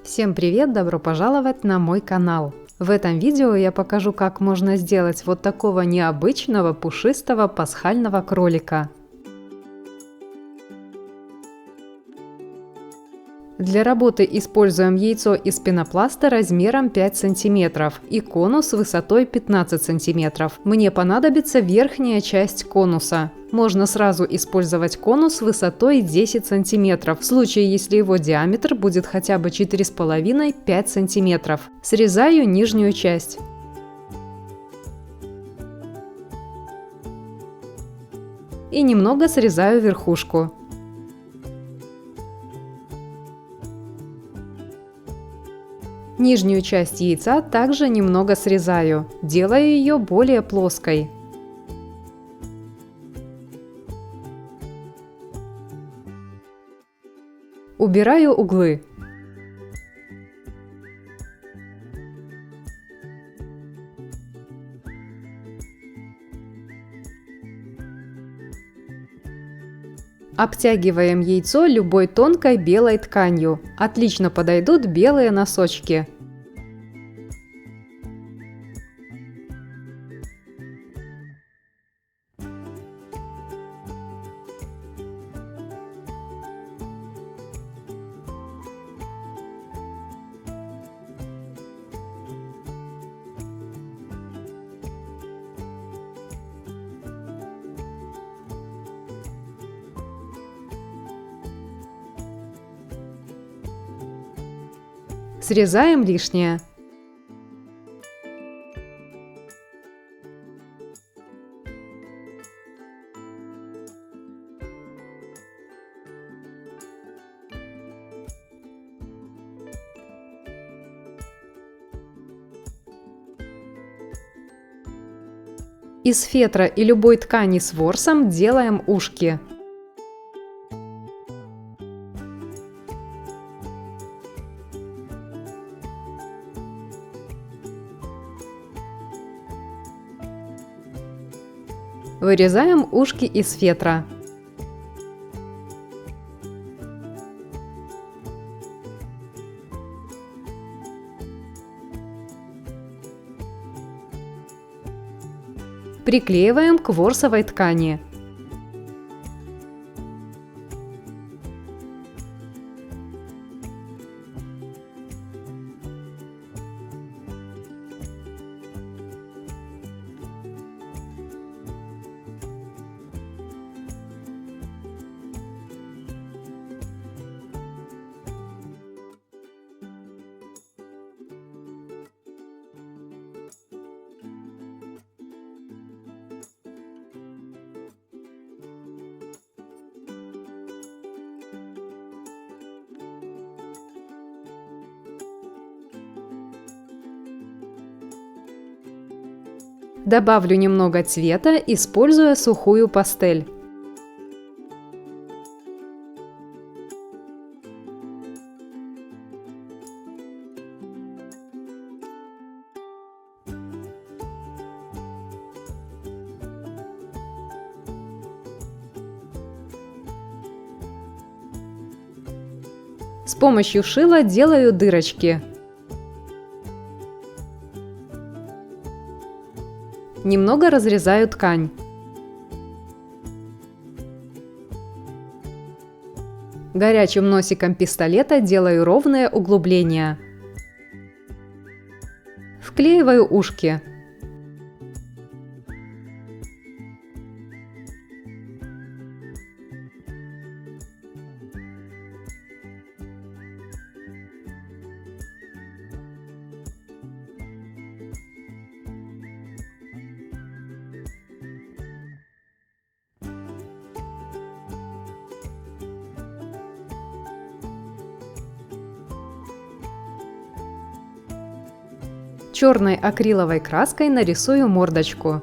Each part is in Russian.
Всем привет! Добро пожаловать на мой канал! В этом видео я покажу, как можно сделать вот такого необычного пушистого пасхального кролика. Для работы используем яйцо из пенопласта размером 5 см и конус высотой 15 см. Мне понадобится верхняя часть конуса. Можно сразу использовать конус высотой 10 см, в случае, если его диаметр будет хотя бы 4,5–5 см. Срезаю нижнюю часть. И немного срезаю верхушку. Нижнюю часть яйца также немного срезаю, делаю ее более плоской. Убираю углы. Обтягиваем яйцо любой тонкой белой тканью. Отлично подойдут белые носочки. Срезаем лишнее. Из фетра и любой ткани с ворсом делаем ушки. Вырезаем ушки из фетра. Приклеиваем к ворсовой ткани. Добавлю немного цвета, используя сухую пастель. С помощью шила делаю дырочки. Немного разрезаю ткань. Горячим носиком пистолета делаю ровные углубления. Вклеиваю ушки. Черной акриловой краской нарисую мордочку.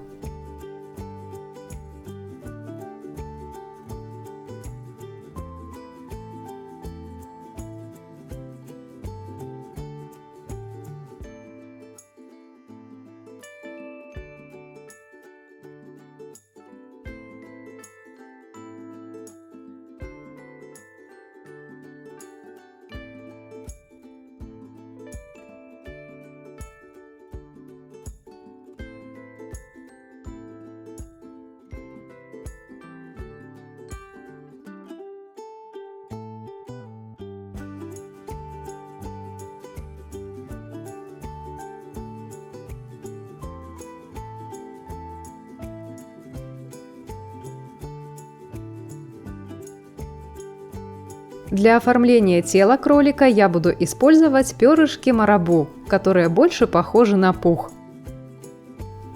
Для оформления тела кролика я буду использовать перышки марабу, которые больше похожи на пух.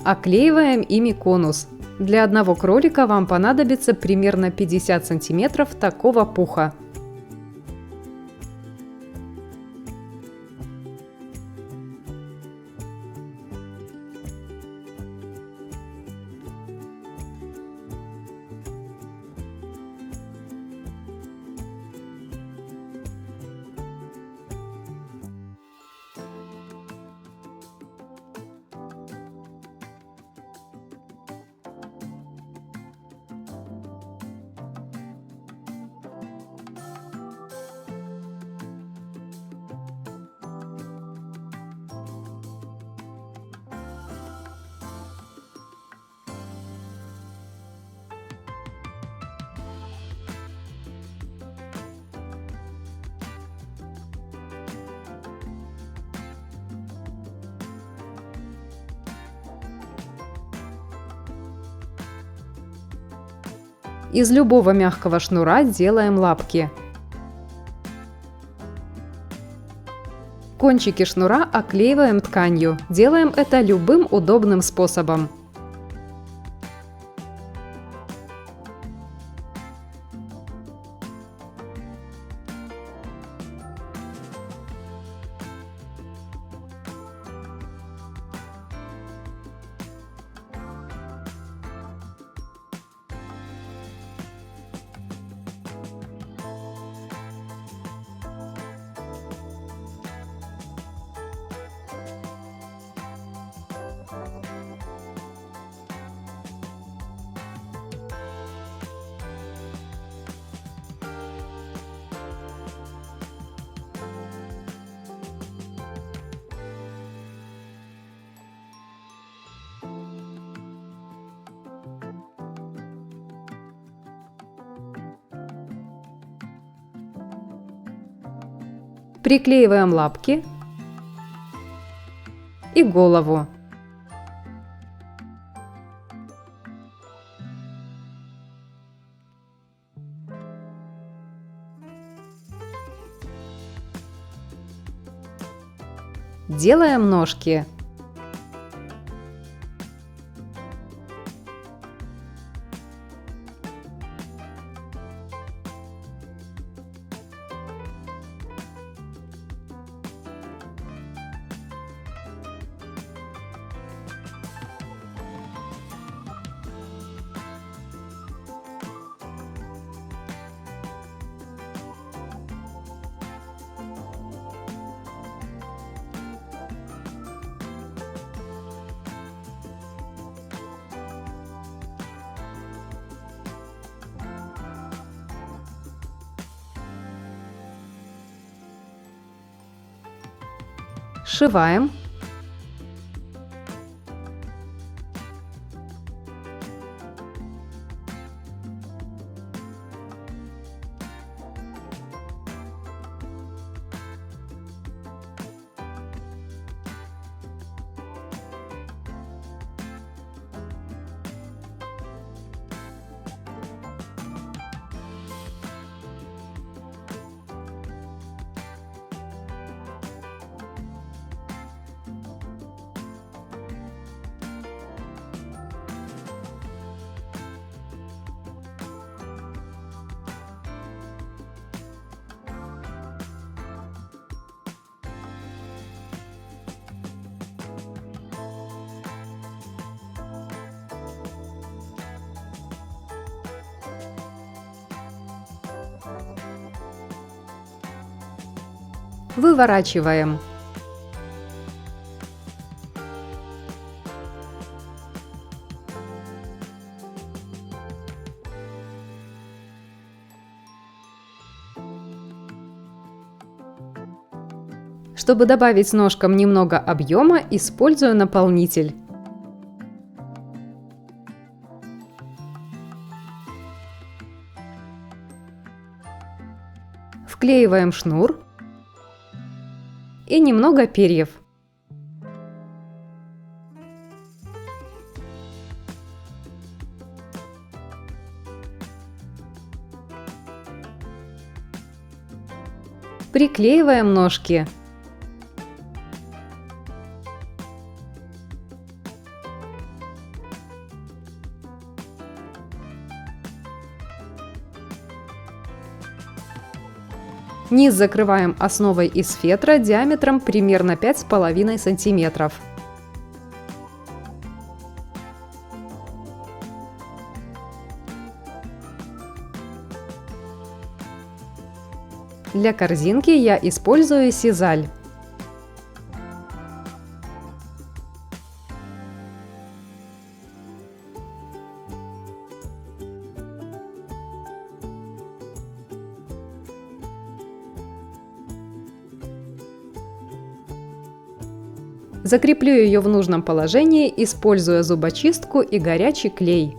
Оклеиваем ими конус. Для одного кролика вам понадобится примерно 50 см такого пуха. Из любого мягкого шнура делаем лапки. Кончики шнура оклеиваем тканью. Делаем это любым удобным способом. Приклеиваем лапки и голову. Делаем ножки. Сшиваем. Выворачиваем. Чтобы добавить ножкам немного объема, использую наполнитель. Вклеиваем шнур и немного перьев. Приклеиваем ножки. Низ закрываем основой из фетра диаметром примерно 5,5 см. Для корзинки я использую сизаль. Закреплю ее в нужном положении, используя зубочистку и горячий клей.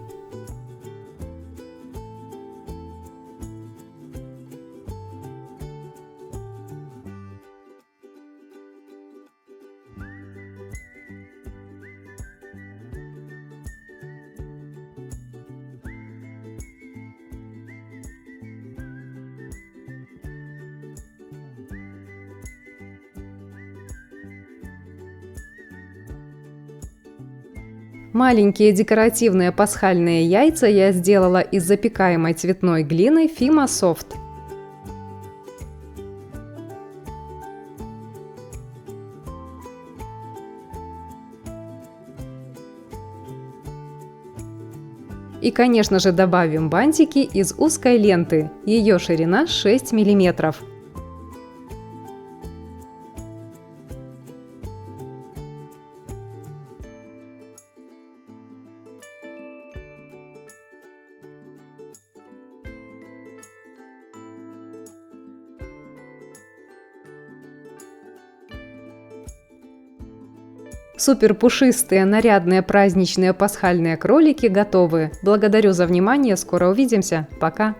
Маленькие декоративные пасхальные яйца я сделала из запекаемой цветной глины Fima Soft. И, конечно же, добавим бантики из узкой ленты. Ее ширина 6 мм. Супер пушистые, нарядные праздничные пасхальные кролики готовы. Благодарю за внимание, скоро увидимся. Пока!